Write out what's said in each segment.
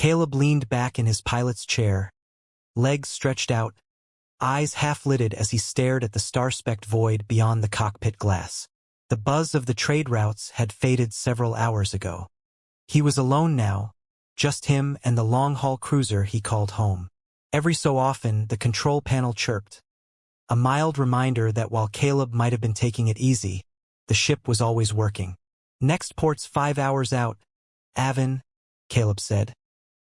Caleb leaned back in his pilot's chair, legs stretched out, eyes half-lidded as he stared at the star-specked void beyond the cockpit glass. The buzz of the trade routes had faded several hours ago. He was alone now, just him and the long-haul cruiser he called home. Every so often, the control panel chirped, a mild reminder that while Caleb might have been taking it easy, the ship was always working. Next port's 5 hours out, Avon, Caleb said,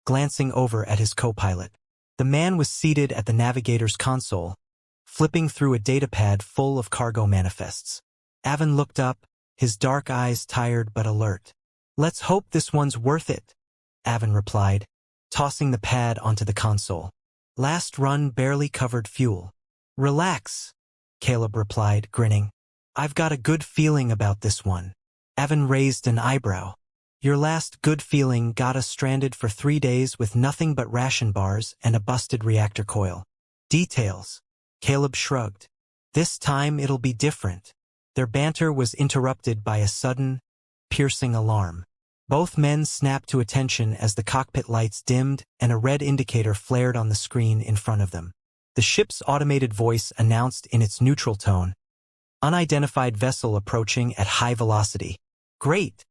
glancing over at his co-pilot. The man was seated at the navigator's console, flipping through a datapad full of cargo manifests. Avon looked up, his dark eyes tired but alert. "Let's hope this one's worth it," Avon replied, tossing the pad onto the console. "Last run barely covered fuel." "Relax," Caleb replied, grinning. "I've got a good feeling about this one." Avon raised an eyebrow. "Your last good feeling got us stranded for 3 days with nothing but ration bars and a busted reactor coil." "Details," Caleb shrugged. "This time it'll be different." Their banter was interrupted by a sudden, piercing alarm. Both men snapped to attention as the cockpit lights dimmed and a red indicator flared on the screen in front of them. The ship's automated voice announced in its neutral tone, "Unidentified vessel approaching at high velocity." "Great,"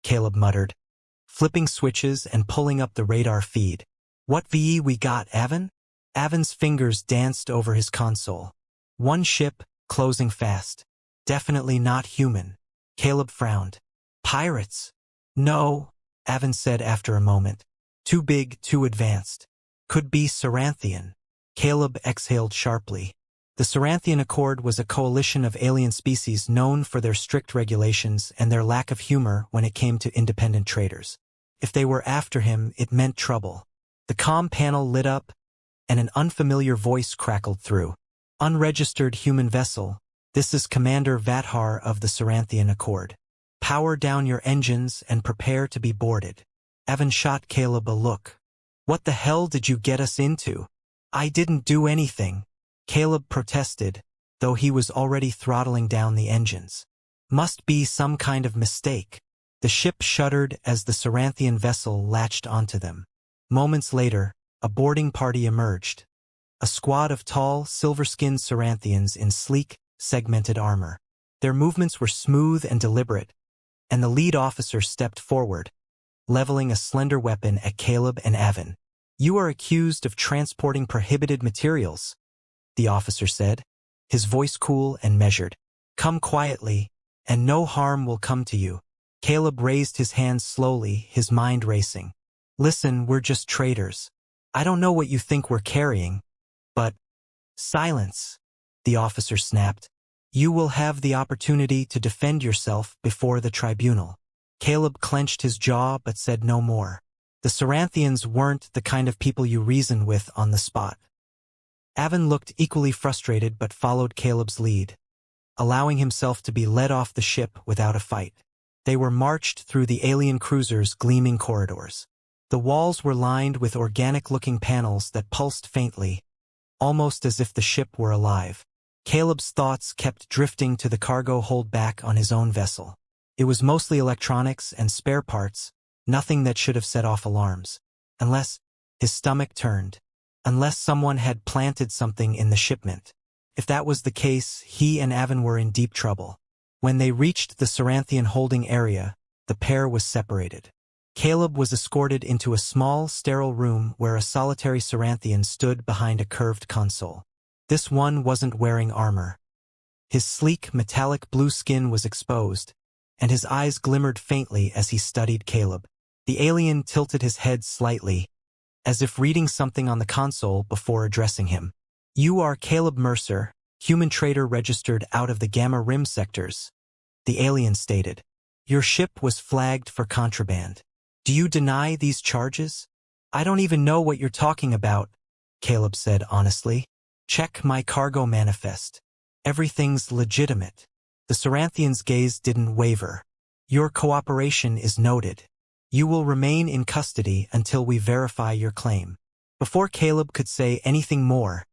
Caleb muttered, flipping switches and pulling up the radar feed. "What VE we got, Avon?" Avon's fingers danced over his console. "One ship, closing fast. Definitely not human." Caleb frowned. "Pirates?" "No," Avon said after a moment. "Too big, too advanced. Could be Ceranthian." Caleb exhaled sharply. The Ceranthian Accord was a coalition of alien species known for their strict regulations and their lack of humor when it came to independent traders. If they were after him, it meant trouble. The comm panel lit up, and an unfamiliar voice crackled through. "Unregistered human vessel. This is Commander Vathar of the Ceranthian Accord. Power down your engines and prepare to be boarded." Avon shot Caleb a look. "What the hell did you get us into?" "I didn't do anything," Caleb protested, though he was already throttling down the engines. "Must be some kind of mistake." The ship shuddered as the Ceranthian vessel latched onto them. Moments later, a boarding party emerged. A squad of tall, silver-skinned Ceranthians in sleek, segmented armor. Their movements were smooth and deliberate, and the lead officer stepped forward, leveling a slender weapon at Caleb and Avon. "You are accused of transporting prohibited materials," the officer said, his voice cool and measured. "Come quietly, and no harm will come to you." Caleb raised his hands slowly, his mind racing. "Listen, we're just traders. I don't know what you think we're carrying, but—" "Silence," the officer snapped. "You will have the opportunity to defend yourself before the tribunal." Caleb clenched his jaw but said no more. The Ceranthians weren't the kind of people you reason with on the spot. Avon looked equally frustrated but followed Caleb's lead, allowing himself to be led off the ship without a fight. They were marched through the alien cruiser's gleaming corridors. The walls were lined with organic-looking panels that pulsed faintly, almost as if the ship were alive. Caleb's thoughts kept drifting to the cargo holdback on his own vessel. It was mostly electronics and spare parts, nothing that should have set off alarms. Unless his stomach turned. Unless someone had planted something in the shipment. If that was the case, he and Avon were in deep trouble. When they reached the Ceranthian holding area, the pair was separated. Caleb was escorted into a small, sterile room where a solitary Ceranthian stood behind a curved console. This one wasn't wearing armor. His sleek, metallic blue skin was exposed, and his eyes glimmered faintly as he studied Caleb. The alien tilted his head slightly, as if reading something on the console before addressing him. "You are Caleb Mercer, human trader registered out of the Gamma Rim sectors," the alien stated. "Your ship was flagged for contraband. Do you deny these charges?" "I don't even know what you're talking about," Caleb said honestly. "Check my cargo manifest. Everything's legitimate." The Ceranthian's gaze didn't waver. "Your cooperation is noted. You will remain in custody until we verify your claim." Before Caleb could say anything more,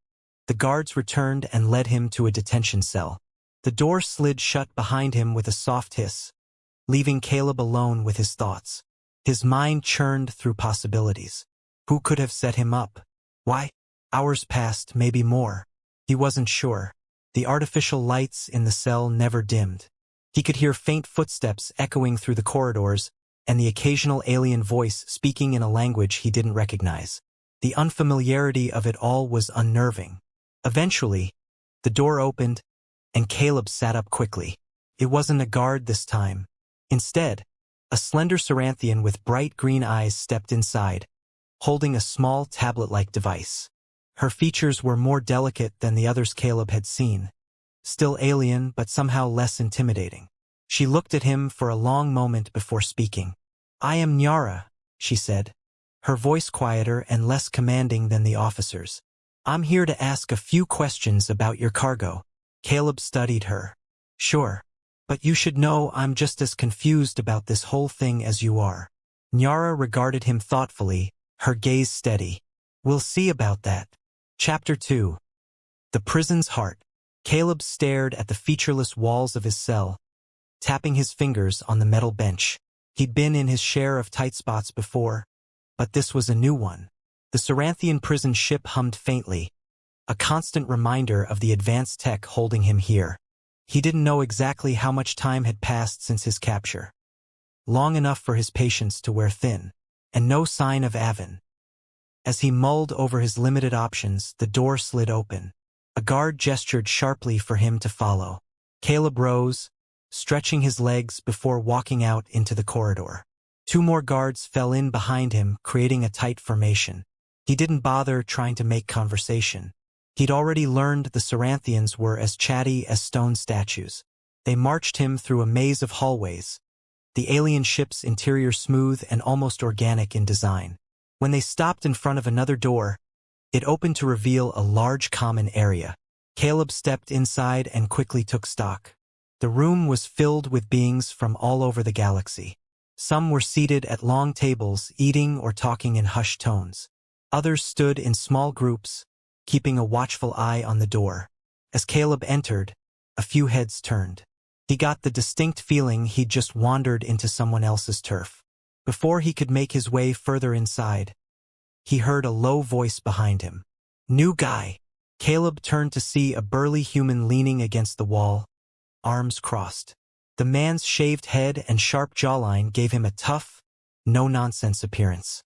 the guards returned and led him to a detention cell. The door slid shut behind him with a soft hiss, leaving Caleb alone with his thoughts. His mind churned through possibilities. Who could have set him up? Why? Hours passed, maybe more. He wasn't sure. The artificial lights in the cell never dimmed. He could hear faint footsteps echoing through the corridors, and the occasional alien voice speaking in a language he didn't recognize. The unfamiliarity of it all was unnerving. Eventually, the door opened, and Caleb sat up quickly. It wasn't a guard this time. Instead, a slender Ceranthian with bright green eyes stepped inside, holding a small tablet-like device. Her features were more delicate than the others Caleb had seen. Still alien, but somehow less intimidating. She looked at him for a long moment before speaking. "I am Nyara," she said, her voice quieter and less commanding than the officer's. "I'm here to ask a few questions about your cargo." Caleb studied her. "Sure. But you should know I'm just as confused about this whole thing as you are." Nyara regarded him thoughtfully, her gaze steady. "We'll see about that." Chapter 2. The Prison's Heart. Caleb stared at the featureless walls of his cell, tapping his fingers on the metal bench. He'd been in his share of tight spots before, but this was a new one. The Ceranthian prison ship hummed faintly, a constant reminder of the advanced tech holding him here. He didn't know exactly how much time had passed since his capture. Long enough for his patience to wear thin, and no sign of Avon. As he mulled over his limited options, the door slid open. A guard gestured sharply for him to follow. Caleb rose, stretching his legs before walking out into the corridor. 2 more guards fell in behind him, creating a tight formation. He didn't bother trying to make conversation. He'd already learned the Ceranthians were as chatty as stone statues. They marched him through a maze of hallways, the alien ship's interior smooth and almost organic in design. When they stopped in front of another door, it opened to reveal a large common area. Caleb stepped inside and quickly took stock. The room was filled with beings from all over the galaxy. Some were seated at long tables, eating or talking in hushed tones. Others stood in small groups, keeping a watchful eye on the door. As Caleb entered, a few heads turned. He got the distinct feeling he'd just wandered into someone else's turf. Before he could make his way further inside, he heard a low voice behind him. "New guy." Caleb turned to see a burly human leaning against the wall, arms crossed. The man's shaved head and sharp jawline gave him a tough, no-nonsense appearance.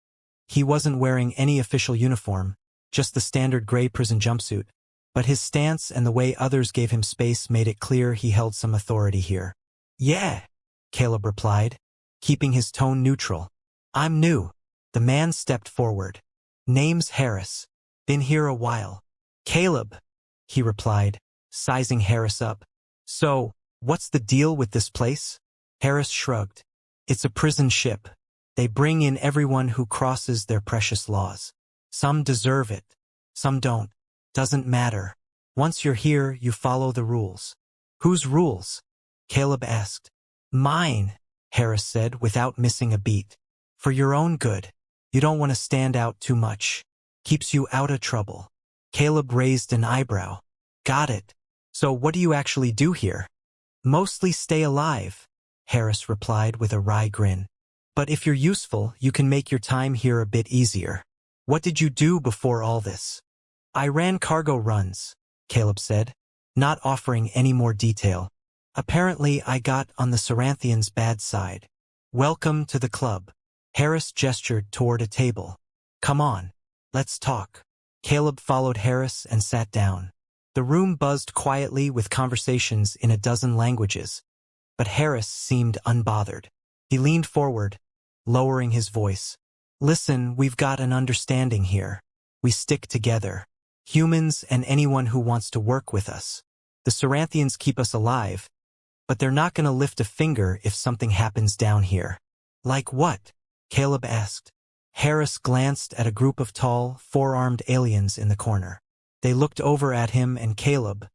He wasn't wearing any official uniform, just the standard gray prison jumpsuit, but his stance and the way others gave him space made it clear he held some authority here. "Yeah," Caleb replied, keeping his tone neutral. "I'm new." The man stepped forward. "Name's Harris. Been here a while." "Caleb," he replied, sizing Harris up. "So, what's the deal with this place?" Harris shrugged. "It's a prison ship. They bring in everyone who crosses their precious laws. Some deserve it, some don't. Doesn't matter. Once you're here, you follow the rules." "Whose rules?" Caleb asked. "Mine," Harris said without missing a beat. "For your own good. You don't want to stand out too much. Keeps you out of trouble." Caleb raised an eyebrow. "Got it. So what do you actually do here?" "Mostly stay alive," Harris replied with a wry grin. "But if you're useful, you can make your time here a bit easier." "What did you do before all this?" "I ran cargo runs," Caleb said, not offering any more detail. "Apparently I got on the Ceranthians' bad side." "Welcome to the club." Harris gestured toward a table. "Come on, let's talk." Caleb followed Harris and sat down. The room buzzed quietly with conversations in a dozen languages, but Harris seemed unbothered. He leaned forward, lowering his voice. "Listen, we've got an understanding here. We stick together. Humans and anyone who wants to work with us. The Ceranthians keep us alive, but they're not going to lift a finger if something happens down here." "Like what?" Caleb asked. Harris glanced at a group of tall, four-armed aliens in the corner. They looked over at him and Caleb,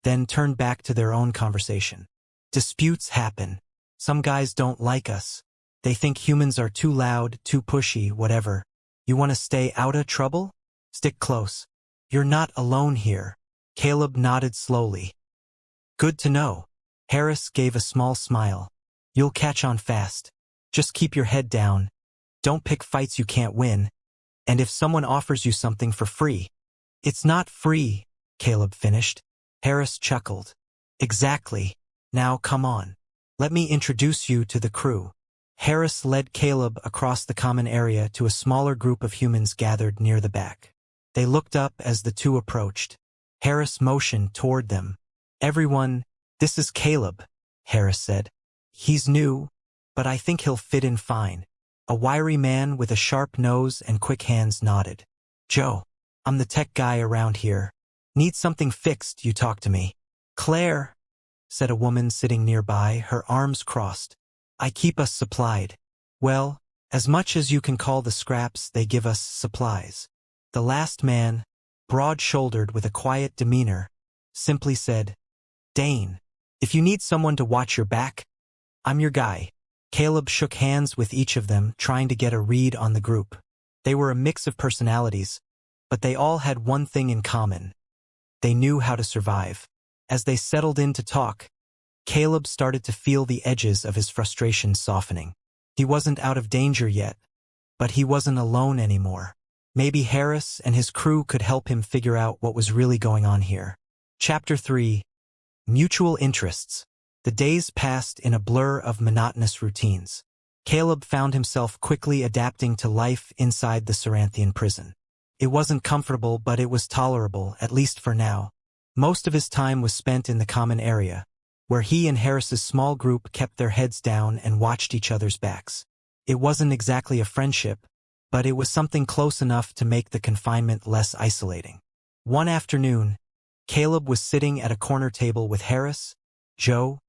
then turned back to their own conversation. "Disputes happen. Some guys don't like us. They think humans are too loud, too pushy, whatever. You want to stay out of trouble? Stick close. You're not alone here." Caleb nodded slowly. "Good to know." Harris gave a small smile. "You'll catch on fast. Just keep your head down. Don't pick fights you can't win. And if someone offers you something for free, it's not free, Caleb finished. Harris chuckled. Exactly. Now come on. Let me introduce you to the crew. Harris led Caleb across the common area to a smaller group of humans gathered near the back. They looked up as the two approached. Harris motioned toward them. Everyone, this is Caleb, Harris said. He's new, but I think he'll fit in fine. A wiry man with a sharp nose and quick hands nodded. Joe, I'm the tech guy around here. Need something fixed, you talk to me. Claire, said a woman sitting nearby, her arms crossed. I keep us supplied. Well, as much as you can call the scraps they give us supplies. The last man, broad-shouldered with a quiet demeanor, simply said, Dane, if you need someone to watch your back, I'm your guy. Caleb shook hands with each of them, trying to get a read on the group. They were a mix of personalities, but they all had one thing in common. They knew how to survive. As they settled in to talk, Caleb started to feel the edges of his frustration softening. He wasn't out of danger yet, but he wasn't alone anymore. Maybe Harris and his crew could help him figure out what was really going on here. Chapter 3. Mutual Interests. The days passed in a blur of monotonous routines. Caleb found himself quickly adapting to life inside the Ceranthian prison. It wasn't comfortable, but it was tolerable, at least for now. Most of his time was spent in the common area, where he and Harris's small group kept their heads down and watched each other's backs. It wasn't exactly a friendship, but it was something close enough to make the confinement less isolating. One afternoon, Caleb was sitting at a corner table with Harris, Joe,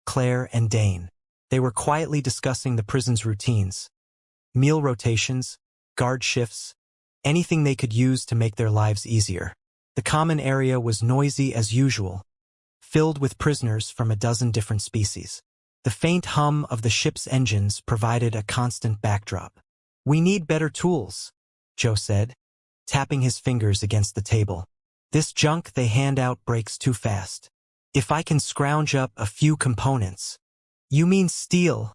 Claire, and Dane. They were quietly discussing the prison's routines, meal rotations, guard shifts, anything they could use to make their lives easier. The common area was noisy as usual, filled with prisoners from a dozen different species. The faint hum of the ship's engines provided a constant backdrop. We need better tools, Joe said, tapping his fingers against the table. This junk they hand out breaks too fast. If I can scrounge up a few components. You mean steal?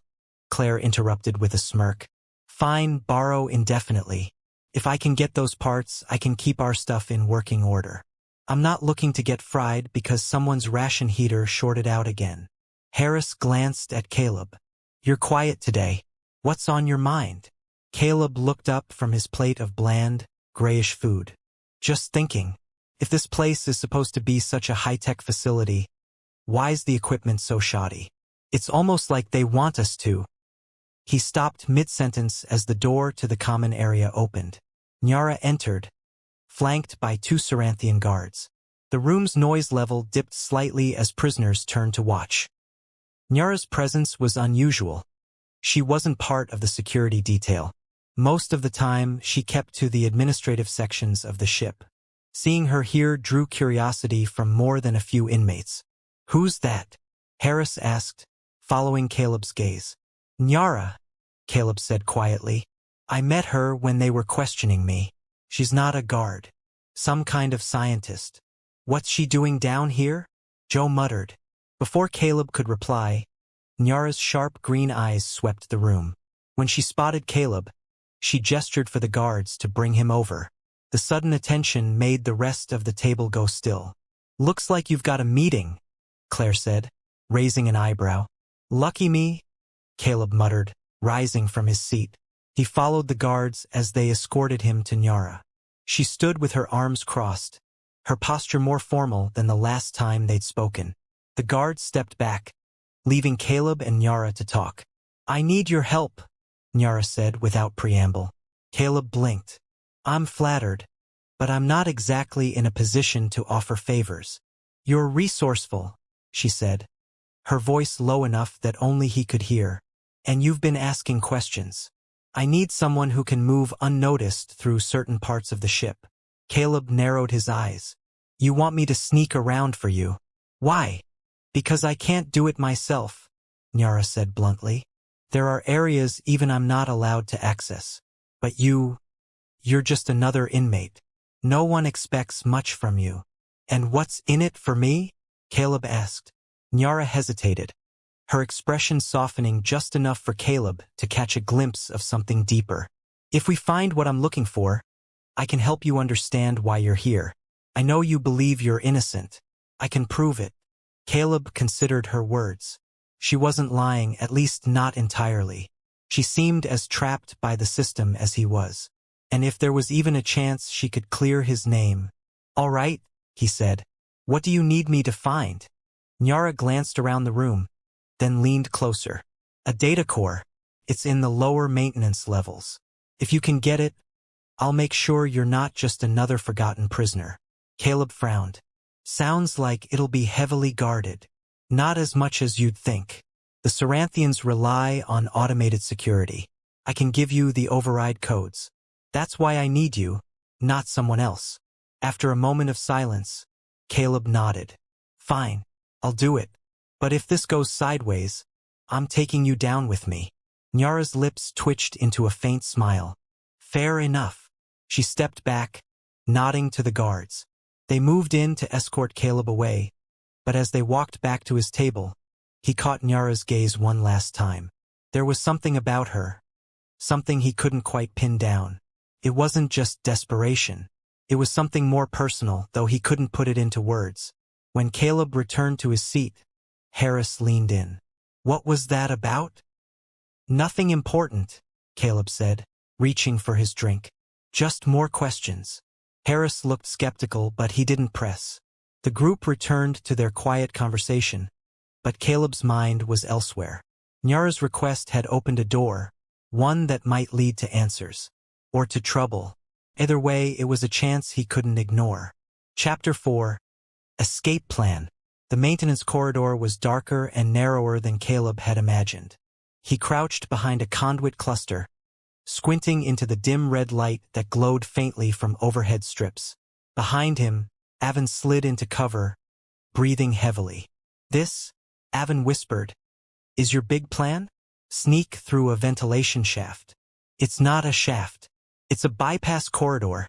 Claire interrupted with a smirk. Fine, borrow indefinitely. If I can get those parts, I can keep our stuff in working order. I'm not looking to get fried because someone's ration heater shorted out again. Harris glanced at Caleb. You're quiet today. What's on your mind? Caleb looked up from his plate of bland, grayish food. Just thinking, if this place is supposed to be such a high-tech facility, why's the equipment so shoddy? It's almost like they want us to. He stopped mid-sentence as the door to the common area opened. Nyara entered, flanked by two Ceranthian guards. The room's noise level dipped slightly as prisoners turned to watch. Nyara's presence was unusual. She wasn't part of the security detail. Most of the time, she kept to the administrative sections of the ship. Seeing her here drew curiosity from more than a few inmates. Who's that? Harris asked, following Caleb's gaze. Nyara, Caleb said quietly. I met her when they were questioning me. She's not a guard. Some kind of scientist. What's she doing down here? Joe muttered. Before Caleb could reply, Nyara's sharp green eyes swept the room. When she spotted Caleb, she gestured for the guards to bring him over. The sudden attention made the rest of the table go still. Looks like you've got a meeting, Claire said, raising an eyebrow. Lucky me, Caleb muttered, rising from his seat. He followed the guards as they escorted him to Nyara. She stood with her arms crossed, her posture more formal than the last time they'd spoken. The guards stepped back, leaving Caleb and Nyara to talk. I need your help, Nyara said without preamble. Caleb blinked. I'm flattered, but I'm not exactly in a position to offer favors. You're resourceful, she said, her voice low enough that only he could hear. And you've been asking questions. I need someone who can move unnoticed through certain parts of the ship. Caleb narrowed his eyes. You want me to sneak around for you? Why? Because I can't do it myself, Nyara said bluntly. There are areas even I'm not allowed to access. But you're just another inmate. No one expects much from you. And what's in it for me? Caleb asked. Nyara hesitated, her expression softening just enough for Caleb to catch a glimpse of something deeper. If we find what I'm looking for, I can help you understand why you're here. I know you believe you're innocent. I can prove it. Caleb considered her words. She wasn't lying, at least not entirely. She seemed as trapped by the system as he was. And if there was even a chance she could clear his name. All right, he said. What do you need me to find? Nyara glanced around the room, then leaned closer. A data core. It's in the lower maintenance levels. If you can get it, I'll make sure you're not just another forgotten prisoner. Caleb frowned. Sounds like it'll be heavily guarded. Not as much as you'd think. The Ceranthians rely on automated security. I can give you the override codes. That's why I need you, not someone else. After a moment of silence, Caleb nodded. Fine, I'll do it. But if this goes sideways, I'm taking you down with me. Nyara's lips twitched into a faint smile. Fair enough. She stepped back, nodding to the guards. They moved in to escort Caleb away, but as they walked back to his table, he caught Nyara's gaze one last time. There was something about her, something he couldn't quite pin down. It wasn't just desperation. It was something more personal, though he couldn't put it into words. When Caleb returned to his seat, Harris leaned in. What was that about? Nothing important, Caleb said, reaching for his drink. Just more questions. Harris looked skeptical, but he didn't press. The group returned to their quiet conversation, but Caleb's mind was elsewhere. Nyara's request had opened a door, one that might lead to answers. Or to trouble. Either way, it was a chance he couldn't ignore. Chapter 4. Escape Plan. The maintenance corridor was darker and narrower than Caleb had imagined. He crouched behind a conduit cluster, squinting into the dim red light that glowed faintly from overhead strips. Behind him, Avon slid into cover, breathing heavily. This, Avon whispered, is your big plan? Sneak through a ventilation shaft. It's not a shaft. It's a bypass corridor,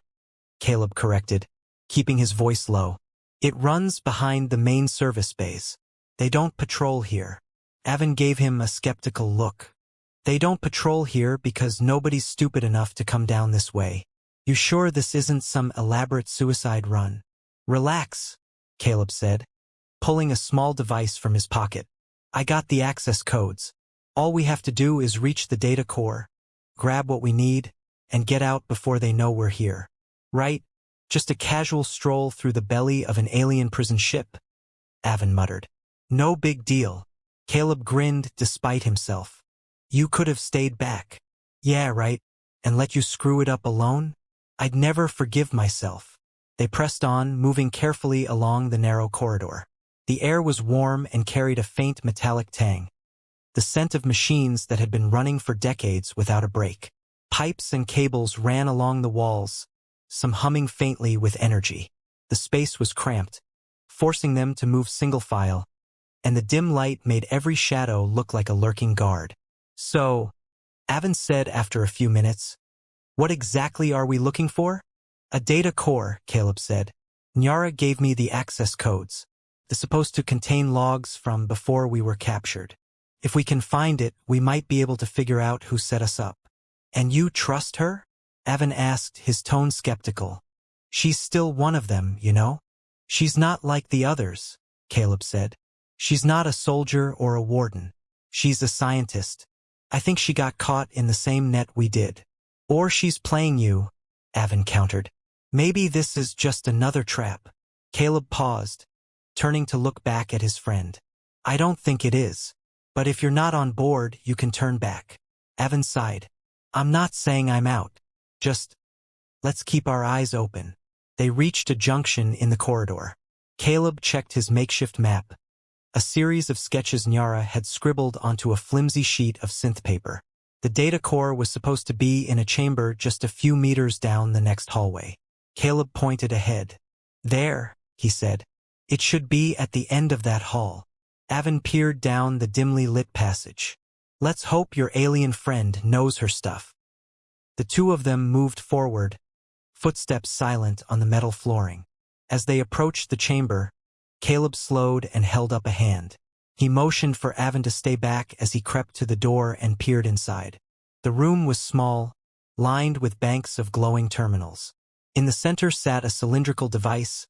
Caleb corrected, keeping his voice low. It runs behind the main service bays. They don't patrol here. Avon gave him a skeptical look. They don't patrol here because nobody's stupid enough to come down this way. You sure this isn't some elaborate suicide run? Relax, Caleb said, pulling a small device from his pocket. I got the access codes. All we have to do is reach the data core, grab what we need, and get out before they know we're here. Right? Just a casual stroll through the belly of an alien prison ship, Avon muttered. No big deal. Caleb grinned despite himself. You could have stayed back. Yeah, right. And let you screw it up alone? I'd never forgive myself. They pressed on, moving carefully along the narrow corridor. The air was warm and carried a faint metallic tang, the scent of machines that had been running for decades without a break. Pipes and cables ran along the walls, some humming faintly with energy. The space was cramped, forcing them to move single file, and the dim light made every shadow look like a lurking guard. So, Avon said after a few minutes, what exactly are we looking for? A data core, Caleb said. Nyara gave me the access codes. They're supposed to contain logs from before we were captured. If we can find it, we might be able to figure out who set us up. And you trust her? Avon asked, his tone skeptical. She's still one of them, you know? She's not like the others, Caleb said. She's not a soldier or a warden. She's a scientist. I think she got caught in the same net we did. Or she's playing you, Avon countered. Maybe this is just another trap. Caleb paused, turning to look back at his friend. I don't think it is. But if you're not on board, you can turn back. Avon sighed. I'm not saying I'm out. Just, let's keep our eyes open. They reached a junction in the corridor. Caleb checked his makeshift map, a series of sketches Nyara had scribbled onto a flimsy sheet of synth paper. The data core was supposed to be in a chamber just a few meters down the next hallway. Caleb pointed ahead. There, he said. It should be at the end of that hall. Avon peered down the dimly lit passage. Let's hope your alien friend knows her stuff. The two of them moved forward, footsteps silent on the metal flooring. As they approached the chamber, Caleb slowed and held up a hand. He motioned for Avon to stay back as he crept to the door and peered inside. The room was small, lined with banks of glowing terminals. In the center sat a cylindrical device,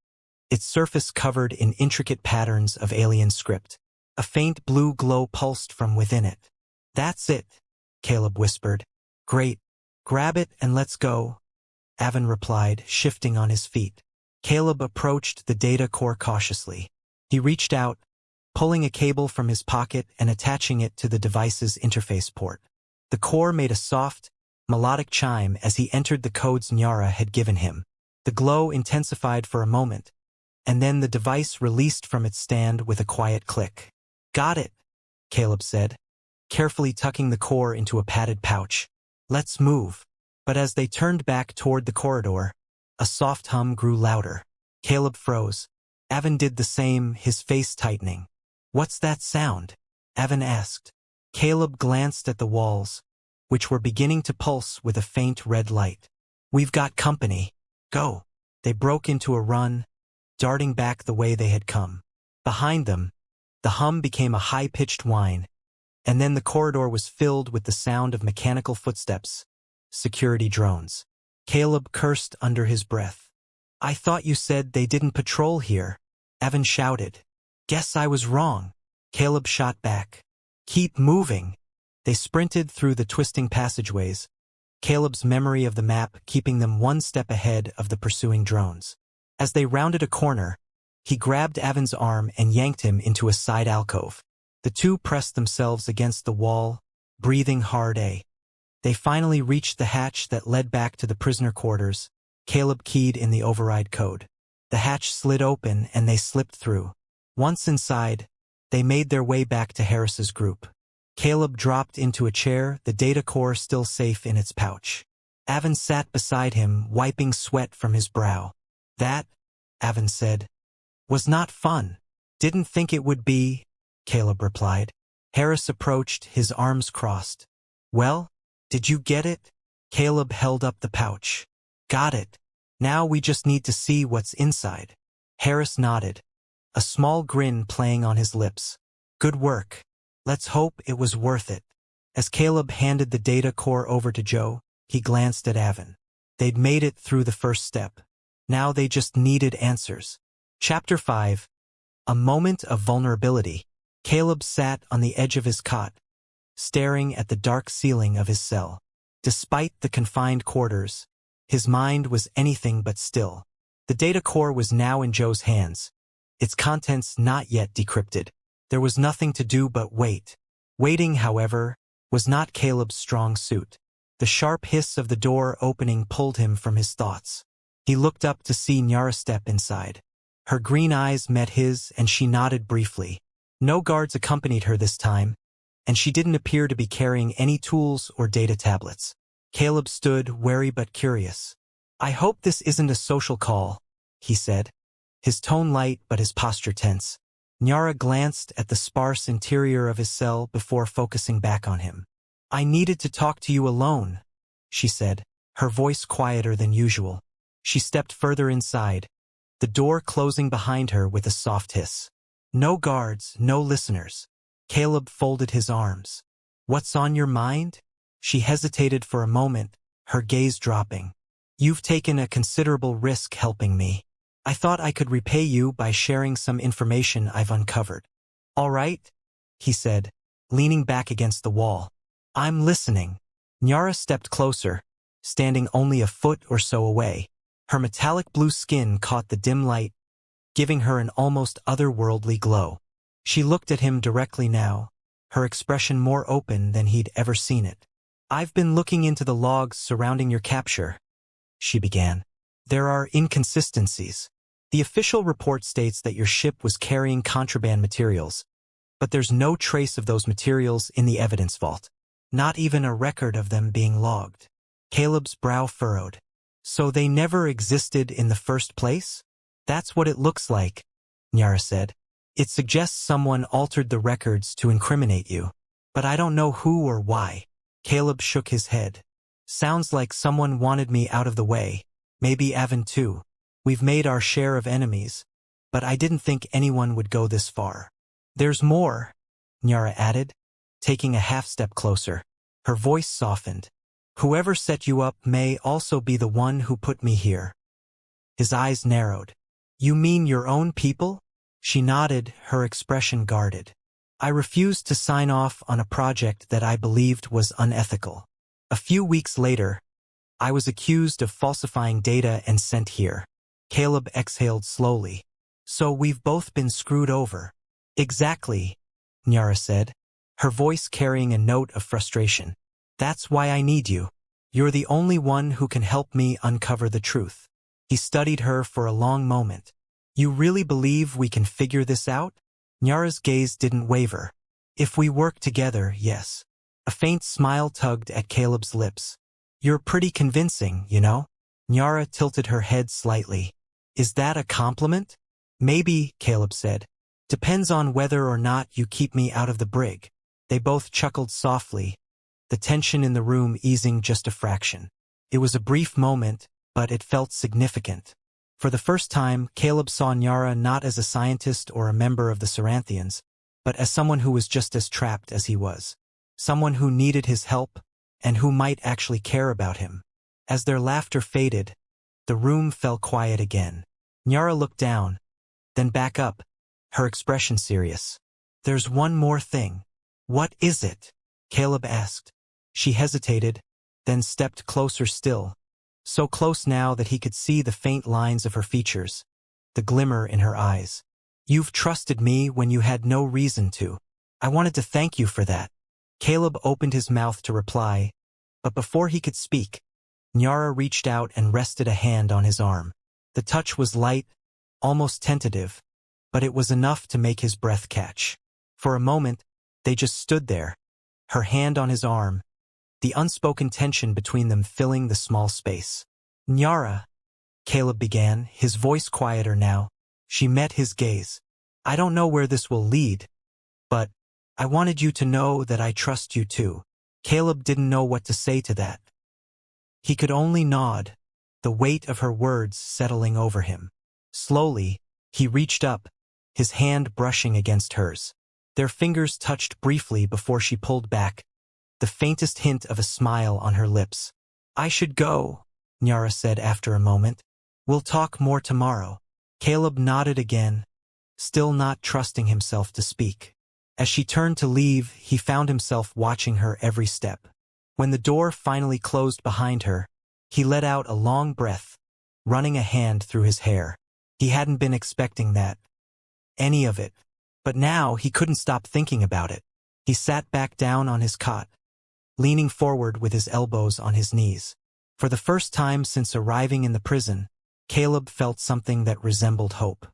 its surface covered in intricate patterns of alien script. A faint blue glow pulsed from within it. "That's it," Caleb whispered. "Great. Grab it and let's go," Avin replied, shifting on his feet. Caleb approached the data core cautiously. He reached out, pulling a cable from his pocket and attaching it to the device's interface port. The core made a soft, melodic chime as he entered the codes Nyara had given him. The glow intensified for a moment, and then the device released from its stand with a quiet click. "Got it," Caleb said, carefully tucking the core into a padded pouch. "Let's move." But as they turned back toward the corridor, a soft hum grew louder. Caleb froze. Avin did the same, his face tightening. "What's that sound?" Avin asked. Caleb glanced at the walls, which were beginning to pulse with a faint red light. "We've got company. Go." They broke into a run, darting back the way they had come. Behind them, the hum became a high-pitched whine, and then the corridor was filled with the sound of mechanical footsteps. Security drones. Caleb cursed under his breath. "I thought you said they didn't patrol here," Avin shouted. "Guess I was wrong," Caleb shot back. "Keep moving." They sprinted through the twisting passageways, Caleb's memory of the map keeping them one step ahead of the pursuing drones. As they rounded a corner, he grabbed Avin's arm and yanked him into a side alcove. The two pressed themselves against the wall, breathing hard. They finally reached the hatch that led back to the prisoner quarters. Caleb keyed in the override code. The hatch slid open and they slipped through. Once inside, they made their way back to Harris's group. Caleb dropped into a chair, the data core still safe in its pouch. Avin sat beside him, wiping sweat from his brow. "That," Avin said, "was not fun." "Didn't think it would be," Caleb replied. Harris approached, his arms crossed. "Well, did you get it?" Caleb held up the pouch. "Got it. Now we just need to see what's inside." Harris nodded, a small grin playing on his lips. "Good work. Let's hope it was worth it." As Caleb handed the data core over to Joe, he glanced at Avin. They'd made it through the first step. Now they just needed answers. Chapter 5. A Moment of Vulnerability. Caleb sat on the edge of his cot, staring at the dark ceiling of his cell. Despite the confined quarters, his mind was anything but still. The data core was now in Joe's hands, its contents not yet decrypted. There was nothing to do but wait. Waiting, however, was not Caleb's strong suit. The sharp hiss of the door opening pulled him from his thoughts. He looked up to see Nyara step inside. Her green eyes met his and she nodded briefly. No guards accompanied her this time, and she didn't appear to be carrying any tools or data tablets. Caleb stood, wary but curious. "I hope this isn't a social call," he said, his tone light but his posture tense. Nyara glanced at the sparse interior of his cell before focusing back on him. "I needed to talk to you alone," she said, her voice quieter than usual. She stepped further inside, the door closing behind her with a soft hiss. "No guards, no listeners." Caleb folded his arms. "What's on your mind?" She hesitated for a moment, her gaze dropping. "You've taken a considerable risk helping me. I thought I could repay you by sharing some information I've uncovered." "All right," he said, leaning back against the wall. "I'm listening." Nyara stepped closer, standing only a foot or so away. Her metallic blue skin caught the dim light, giving her an almost otherworldly glow. She looked at him directly now, her expression more open than he'd ever seen it. "I've been looking into the logs surrounding your capture," she began. "There are inconsistencies. The official report states that your ship was carrying contraband materials, but there's no trace of those materials in the evidence vault. Not even a record of them being logged." Caleb's brow furrowed. "So they never existed in the first place?" "That's what it looks like," Nyara said. "It suggests someone altered the records to incriminate you, but I don't know who or why." Caleb shook his head. "Sounds like someone wanted me out of the way. Maybe Avin too. We've made our share of enemies, but I didn't think anyone would go this far." "There's more," Nyara added, taking a half-step closer. Her voice softened. "Whoever set you up may also be the one who put me here." His eyes narrowed. You mean your own people? She nodded, her expression guarded. I refused to sign off on a project that I believed was unethical. A few weeks later, I was accused of falsifying data and sent here. Caleb exhaled slowly. So we've both been screwed over. Exactly, Nyara said, her voice carrying a note of frustration. That's why I need you. You're the only one who can help me uncover the truth. He studied her for a long moment. You really believe we can figure this out? Nyara's gaze didn't waver. If we work together, yes. A faint smile tugged at Caleb's lips. You're pretty convincing, you know? Nyara tilted her head slightly. Is that a compliment? Maybe, Caleb said. Depends on whether or not you keep me out of the brig. They both chuckled softly, the tension in the room easing just a fraction. It was a brief moment, but it felt significant. For the first time, Caleb saw Nyara not as a scientist or a member of the Ceranthians, but as someone who was just as trapped as he was. Someone who needed his help, and who might actually care about him. As their laughter faded, the room fell quiet again. Nyara looked down, then back up, her expression serious. There's one more thing. What is it? Caleb asked. She hesitated, then stepped closer still. So close now that he could see the faint lines of her features, the glimmer in her eyes. You've trusted me when you had no reason to. I wanted to thank you for that. Caleb opened his mouth to reply, but before he could speak, Nyara reached out and rested a hand on his arm. The touch was light, almost tentative, but it was enough to make his breath catch. For a moment, they just stood there, her hand on his arm, the unspoken tension between them filling the small space. Nyara, Caleb began, his voice quieter now. She met his gaze. I don't know where this will lead, but I wanted you to know that I trust you too. Caleb didn't know what to say to that. He could only nod, the weight of her words settling over him. Slowly, he reached up, his hand brushing against hers. Their fingers touched briefly before she pulled back, the faintest hint of a smile on her lips. I should go, Nyara said after a moment. We'll talk more tomorrow. Caleb nodded again, still not trusting himself to speak. As she turned to leave, he found himself watching her every step. When the door finally closed behind her, he let out a long breath, running a hand through his hair. He hadn't been expecting that. Any of it. But now he couldn't stop thinking about it. He sat back down on his cot, leaning forward with his elbows on his knees. For the first time since arriving in the prison, Caleb felt something that resembled hope.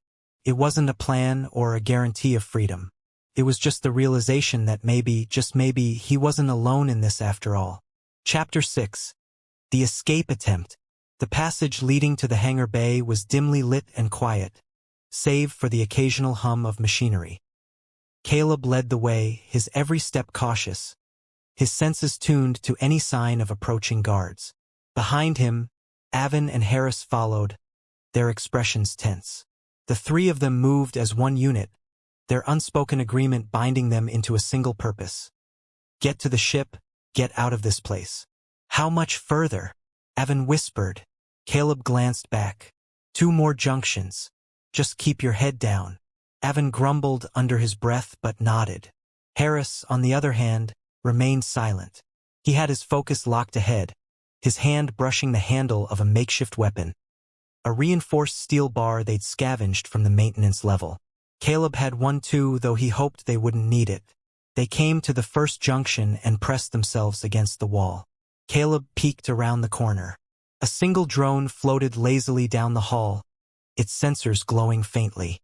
It wasn't a plan or a guarantee of freedom. It was just the realization that maybe, just maybe, he wasn't alone in this after all. Chapter 6. The Escape Attempt. The passage leading to the hangar bay was dimly lit and quiet, save for the occasional hum of machinery. Caleb led the way, his every step cautious, his senses tuned to any sign of approaching guards. Behind him, Avon and Harris followed, their expressions tense. The three of them moved as one unit, their unspoken agreement binding them into a single purpose. Get to the ship, get out of this place. How much further? Avon whispered. Caleb glanced back. 2 more junctions. Just keep your head down. Avon grumbled under his breath but nodded. Harris, on the other hand, remained silent. He had his focus locked ahead, his hand brushing the handle of a makeshift weapon, a reinforced steel bar they'd scavenged from the maintenance level. Caleb had one too, though he hoped they wouldn't need it. They came to the first junction and pressed themselves against the wall. Caleb peeked around the corner. A single drone floated lazily down the hall, its sensors glowing faintly.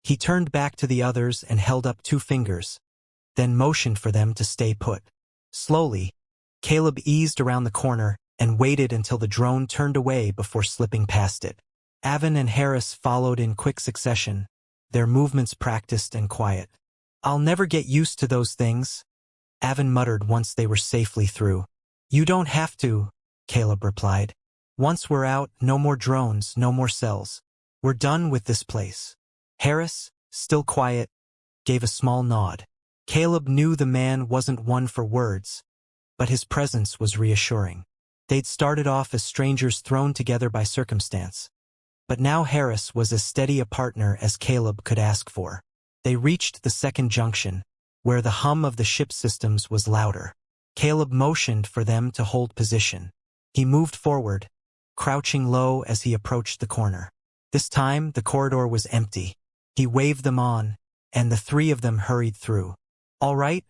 He turned back to the others and held up 2 fingers, then motioned for them to stay put. Slowly, Caleb eased around the corner and waited until the drone turned away before slipping past it. Avon and Harris followed in quick succession, their movements practiced and quiet. I'll never get used to those things, Avon muttered once they were safely through. You don't have to, Caleb replied. Once we're out, no more drones, no more cells. We're done with this place. Harris, still quiet, gave a small nod. Caleb knew the man wasn't one for words, but his presence was reassuring. They'd started off as strangers thrown together by circumstance. But now Harris was as steady a partner as Caleb could ask for. They reached the second junction, where the hum of the ship's systems was louder. Caleb motioned for them to hold position. He moved forward, crouching low as he approached the corner. This time, the corridor was empty. He waved them on, and the three of them hurried through. "All right?"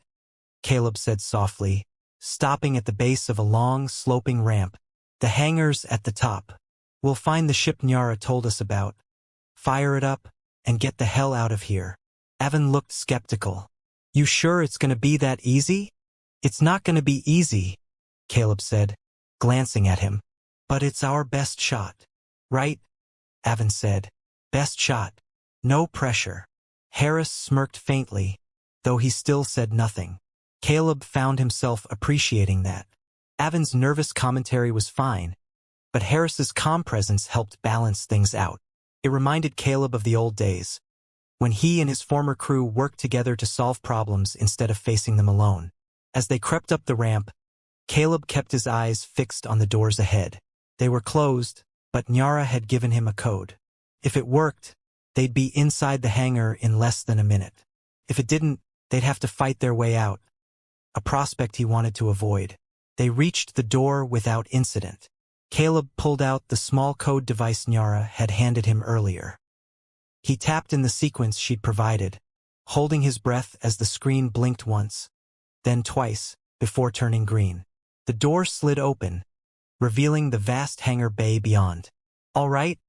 Caleb said softly, stopping at the base of a long, sloping ramp. "The hangar's at the top. We'll find the ship Nyara told us about. Fire it up, and get the hell out of here." Avin looked skeptical. "You sure it's gonna be that easy?" "It's not gonna be easy," Caleb said, glancing at him. "But it's our best shot. Right?" Avin said. "Best shot. No pressure." Harris smirked faintly, though he still said nothing. Caleb found himself appreciating that. Avin's nervous commentary was fine, but Harris's calm presence helped balance things out. It reminded Caleb of the old days, when he and his former crew worked together to solve problems instead of facing them alone. As they crept up the ramp, Caleb kept his eyes fixed on the doors ahead. They were closed, but Nyara had given him a code. If it worked, they'd be inside the hangar in less than a minute. If it didn't, they'd have to fight their way out, a prospect he wanted to avoid. They reached the door without incident. Caleb pulled out the small code device Nyara had handed him earlier. He tapped in the sequence she'd provided, holding his breath as the screen blinked once, then twice, before turning green. The door slid open, revealing the vast hangar bay beyond. "All right,"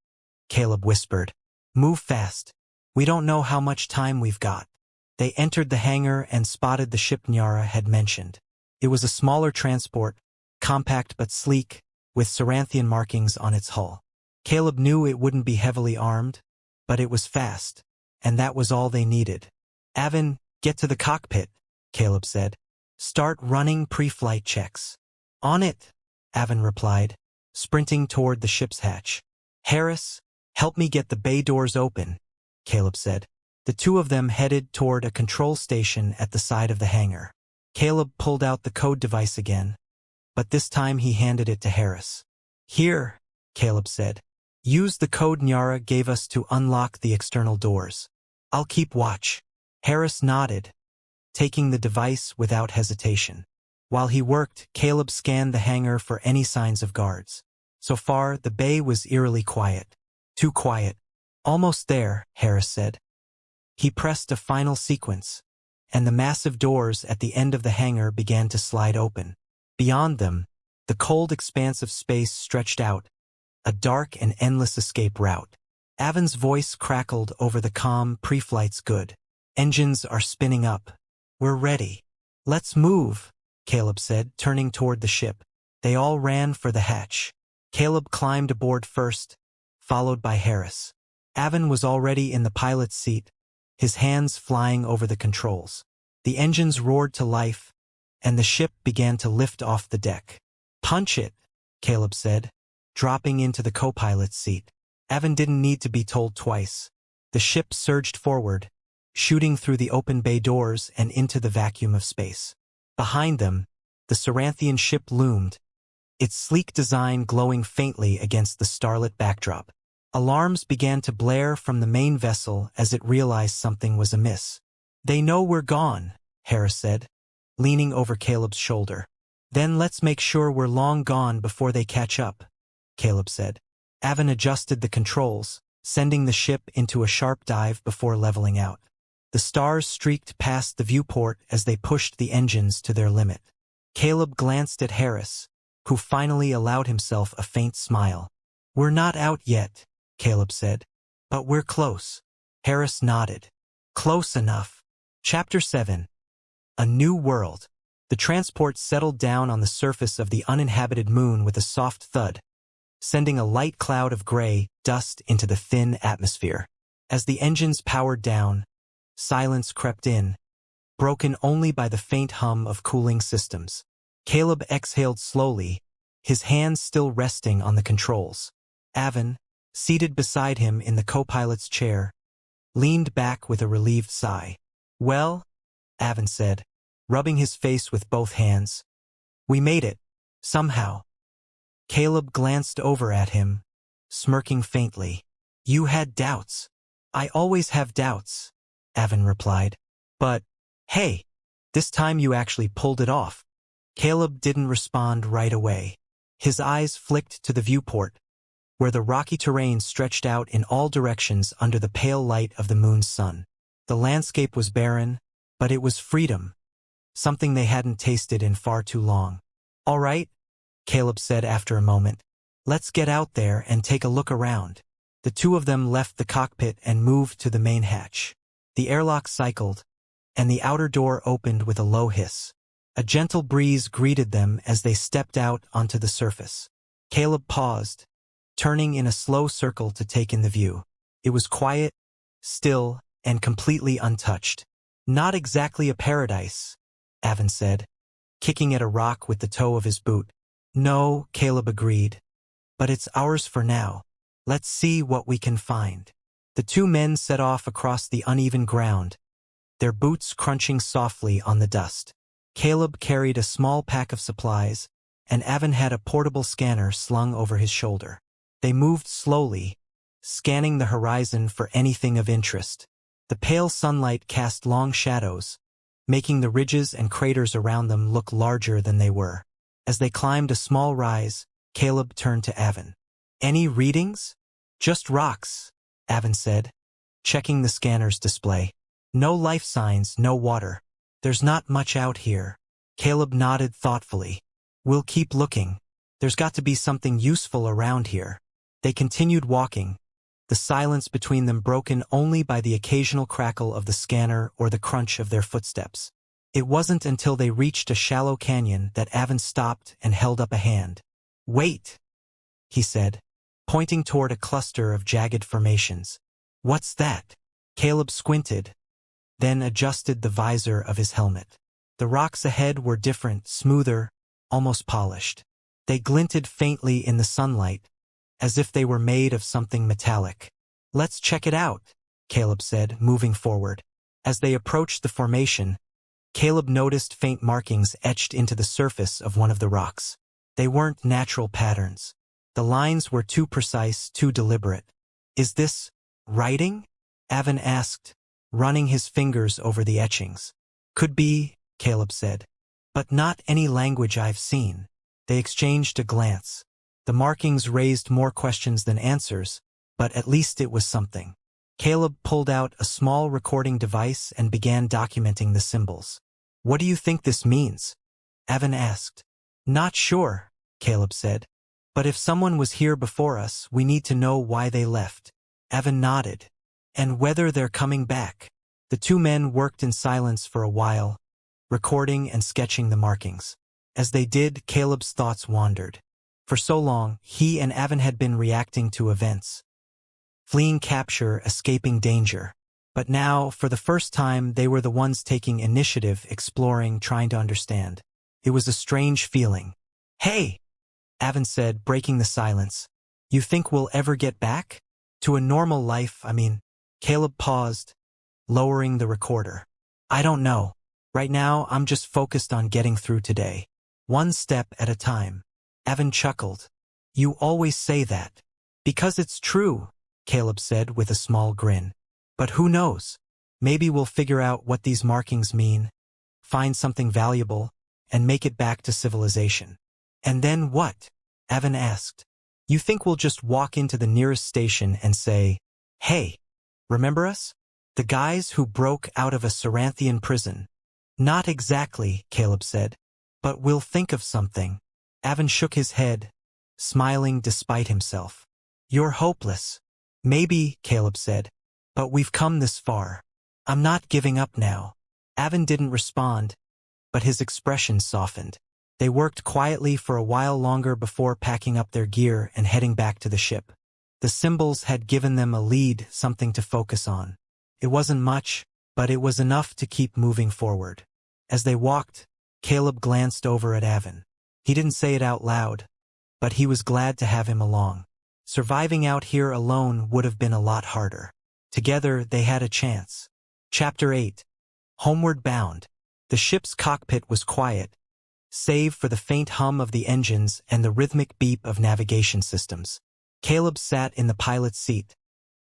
Caleb whispered. "Move fast. We don't know how much time we've got." They entered the hangar and spotted the ship Nyara had mentioned. It was a smaller transport, compact but sleek, with Ceranthian markings on its hull. Caleb knew it wouldn't be heavily armed, but it was fast, and that was all they needed. "Avin, get to the cockpit," Caleb said. "Start running pre-flight checks." "On it," Avin replied, sprinting toward the ship's hatch. "Harris, help me get the bay doors open," Caleb said. The two of them headed toward a control station at the side of the hangar. Caleb pulled out the code device again, but this time he handed it to Harris. "Here," Caleb said. "Use the code Nyara gave us to unlock the external doors. I'll keep watch." Harris nodded, taking the device without hesitation. While he worked, Caleb scanned the hangar for any signs of guards. So far, the bay was eerily quiet. Too quiet. "Almost there," Harris said. He pressed a final sequence, and the massive doors at the end of the hangar began to slide open. Beyond them, the cold expanse of space stretched out, a dark and endless escape route. Avin's voice crackled over the calm pre-flight's good. "Engines are spinning up. We're ready. Let's move," Caleb said, turning toward the ship. They all ran for the hatch. Caleb climbed aboard first, followed by Harris. Avin was already in the pilot's seat, his hands flying over the controls. The engines roared to life, and the ship began to lift off the deck. "Punch it," Caleb said, dropping into the co-pilot's seat. Avin didn't need to be told twice. The ship surged forward, shooting through the open bay doors and into the vacuum of space. Behind them, the Ceranthian ship loomed, its sleek design glowing faintly against the starlit backdrop. Alarms began to blare from the main vessel as it realized something was amiss. "They know we're gone," Harris said, leaning over Caleb's shoulder. "Then let's make sure we're long gone before they catch up," Caleb said. Avin adjusted the controls, sending the ship into a sharp dive before leveling out. The stars streaked past the viewport as they pushed the engines to their limit. Caleb glanced at Harris, who finally allowed himself a faint smile. "We're not out yet," Caleb said, "but we're close." Harris nodded. "Close enough." Chapter 7. A New World. The transport settled down on the surface of the uninhabited moon with a soft thud, sending a light cloud of gray dust into the thin atmosphere. As the engines powered down, silence crept in, broken only by the faint hum of cooling systems. Caleb exhaled slowly, his hands still resting on the controls. Avin, seated beside him in the co-pilot's chair, leaned back with a relieved sigh. "Well," Avin said, rubbing his face with both hands, "we made it, somehow." Caleb glanced over at him, smirking faintly. You had doubts. I always have doubts, Avin replied. But, hey, this time you actually pulled it off. Caleb didn't respond right away. His eyes flicked to the viewport, where the rocky terrain stretched out in all directions under the pale light of the moon's sun. The landscape was barren, but it was freedom, something they hadn't tasted in far too long. All right, Caleb said after a moment. Let's get out there and take a look around. The two of them left the cockpit and moved to the main hatch. The airlock cycled, and the outer door opened with a low hiss. A gentle breeze greeted them as they stepped out onto the surface. Caleb paused, turning in a slow circle to take in the view. It was quiet, still, and completely untouched. Not exactly a paradise, Avin said, kicking at a rock with the toe of his boot. No, Caleb agreed. But it's ours for now. Let's see what we can find. The two men set off across the uneven ground, their boots crunching softly on the dust. Caleb carried a small pack of supplies, and Avin had a portable scanner slung over his shoulder. They moved slowly, scanning the horizon for anything of interest. The pale sunlight cast long shadows, making the ridges and craters around them look larger than they were. As they climbed a small rise, Caleb turned to Avin. Any readings? Just rocks, Avin said, checking the scanner's display. No life signs, no water. There's not much out here. Caleb nodded thoughtfully. We'll keep looking. There's got to be something useful around here. They continued walking, the silence between them broken only by the occasional crackle of the scanner or the crunch of their footsteps. It wasn't until they reached a shallow canyon that Avin stopped and held up a hand. Wait, he said, pointing toward a cluster of jagged formations. What's that? Caleb squinted, then adjusted the visor of his helmet. The rocks ahead were different, smoother, almost polished. They glinted faintly in the sunlight, as if they were made of something metallic. Let's check it out, Caleb said, moving forward. As they approached the formation, Caleb noticed faint markings etched into the surface of one of the rocks. They weren't natural patterns. The lines were too precise, too deliberate. Is this writing? Avin asked, running his fingers over the etchings. Could be, Caleb said. But not any language I've seen. They exchanged a glance. The markings raised more questions than answers, but at least it was something. Caleb pulled out a small recording device and began documenting the symbols. What do you think this means? Avin asked. Not sure, Caleb said. But if someone was here before us, we need to know why they left. Avin nodded. And whether they're coming back. The two men worked in silence for a while, recording and sketching the markings. As they did, Caleb's thoughts wandered. For so long, he and Avin had been reacting to events, fleeing capture, escaping danger. But now, for the first time, they were the ones taking initiative, exploring, trying to understand. It was a strange feeling. Hey, Avin said, breaking the silence. You think we'll ever get back? To a normal life, I mean. Caleb paused, lowering the recorder. I don't know. Right now, I'm just focused on getting through today. One step at a time. Avin chuckled. You always say that. Because it's true, Caleb said with a small grin. But who knows? Maybe we'll figure out what these markings mean, find something valuable, and make it back to civilization. And then what? Avin asked. You think we'll just walk into the nearest station and say, hey, remember us? The guys who broke out of a Ceranthian prison. Not exactly, Caleb said. But we'll think of something. Avin shook his head, smiling despite himself. You're hopeless. Maybe, Caleb said. But we've come this far. I'm not giving up now. Avin didn't respond, but his expression softened. They worked quietly for a while longer before packing up their gear and heading back to the ship. The symbols had given them a lead, something to focus on. It wasn't much, but it was enough to keep moving forward. As they walked, Caleb glanced over at Avin. He didn't say it out loud, but he was glad to have him along. Surviving out here alone would have been a lot harder. Together, they had a chance. Chapter 8. Homeward Bound. The ship's cockpit was quiet, save for the faint hum of the engines and the rhythmic beep of navigation systems. Caleb sat in the pilot's seat,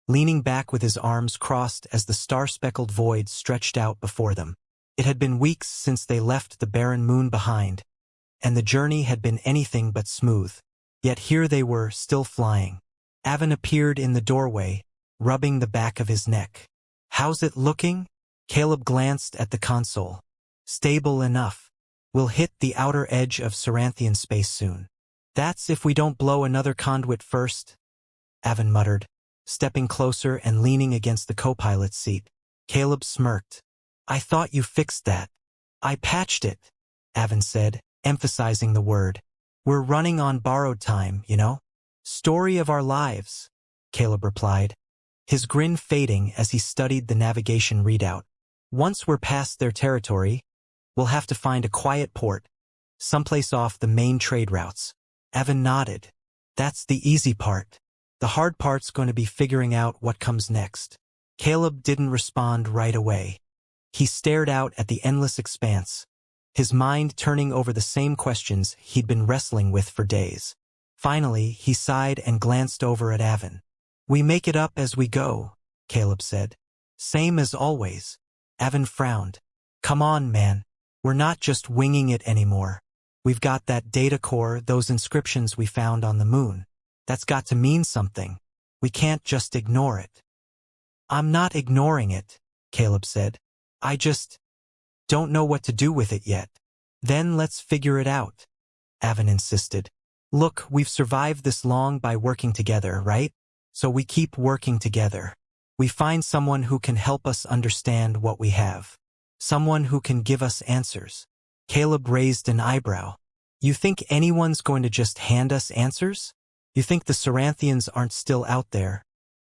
leaning back with his arms crossed as the star-speckled void stretched out before them. It had been weeks since they left the barren moon behind, and the journey had been anything but smooth. Yet here they were, still flying. Avin appeared in the doorway, rubbing the back of his neck. "How's it looking?" Caleb glanced at the console. "Stable enough. We'll hit the outer edge of Ceranthian space soon. That's if we don't blow another conduit first," Avin muttered, stepping closer and leaning against the co-pilot's seat. Caleb smirked. "I thought you fixed that." "I patched it," Avin said, emphasizing the word. "We're running on borrowed time, you know?" "Story of our lives," Caleb replied, his grin fading as he studied the navigation readout. "Once we're past their territory, we'll have to find a quiet port, someplace off the main trade routes." Avin nodded. "That's the easy part. The hard part's going to be figuring out what comes next." Caleb didn't respond right away. He stared out at the endless expanse, his mind turning over the same questions he'd been wrestling with for days. Finally, he sighed and glanced over at Avin. "We make it up as we go," Caleb said. "Same as always." Avin frowned. "Come on, man. We're not just winging it anymore. We've got that data core, those inscriptions we found on the moon. That's got to mean something. We can't just ignore it." "I'm not ignoring it," Caleb said. "I just don't know what to do with it yet." "Then let's figure it out," Avin insisted. "Look, we've survived this long by working together, right? So we keep working together. We find someone who can help us understand what we have. Someone who can give us answers." Caleb raised an eyebrow. "You think anyone's going to just hand us answers? You think the Ceranthians aren't still out there,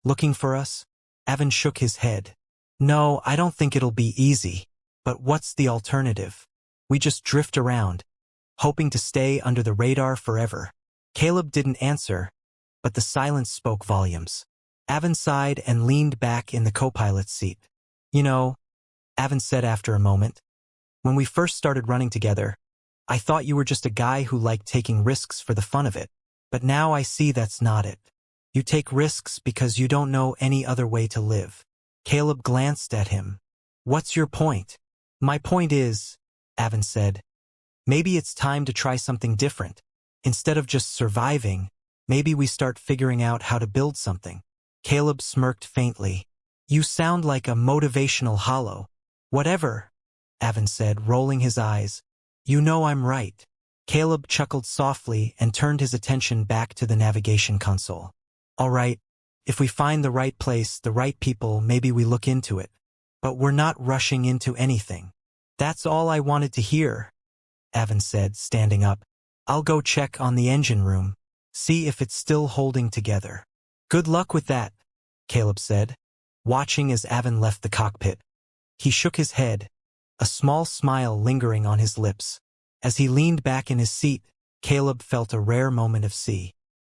looking for us?" Avin shook his head. "No, I don't think it'll be easy. But what's the alternative? We just drift around, hoping to stay under the radar forever." Caleb didn't answer, but the silence spoke volumes. Avin sighed and leaned back in the co-pilot's seat. "You know," Avin said after a moment, "when we first started running together, I thought you were just a guy who liked taking risks for the fun of it. But now I see that's not it. You take risks because you don't know any other way to live." Caleb glanced at him. "What's your point?" "My point is," Avin said, "maybe it's time to try something different. Instead of just surviving, maybe we start figuring out how to build something." Caleb smirked faintly. "You sound like a motivational hollow." "Whatever," Avin said, rolling his eyes. "You know I'm right." Caleb chuckled softly and turned his attention back to the navigation console. "All right, if we find the right place, the right people, maybe we look into it. But we're not rushing into anything." "That's all I wanted to hear," Avin said, standing up. "I'll go check on the engine room, see if it's still holding together." "Good luck with that," Caleb said, watching as Avin left the cockpit. He shook his head, a small smile lingering on his lips. As he leaned back in his seat, Caleb felt a rare moment of sea.